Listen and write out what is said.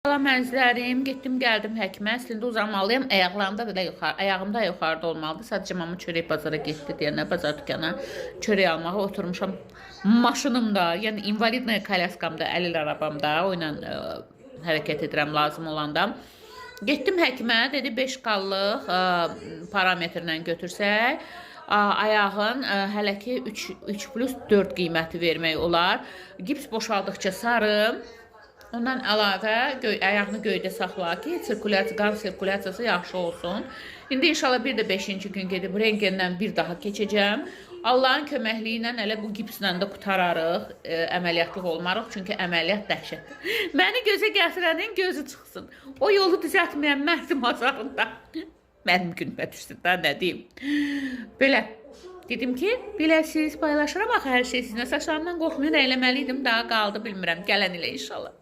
Salam əzizlərim, getdim gəldim həkimə. Əslində uzanmalıyam, ayaqlarımda belə yuxarı, ayağımda yuxarıda olmalıdır. Sadəcə mama çörək bazara getdi deyənə, bazar dükana çörək almağa oturmuşam maşınımda, yəni invalidная kolyaskamda, əlil arabamda, o ilə hərəkət edirəm lazım olanda. Getdim həkimə, dedi 5 qallıq parametrlə götürsək, ayağın hələ ki 3+4 qiyməti vermək olar. Gips boşaldıqca sarı. Ondan əlavə ayağını göydə saxla ki, qan sirkulyasiyası yaxşı olsun. İndi inşallah bir də 5-ci gün gedib rentgendən bir daha keçəcəm. Allahın köməkliyi ilə elə bu gipslə də qutararıq, əməliyyatlıq olmarıq. Çünki əməliyyat dəhşətdir. Məni gözə gətirənin gözü çıxsın. O yolu düzəltməyən məhzum azarında. Mənim günümə düşdü da, nə deyim. Belə. Dedim ki, biləsiniz, paylaşıram axı hər şey sizinlə. Saçlarımdan qorxmayın, əyləməliydim, daha qaldı, bilmirəm. Gələn ilə inşallah.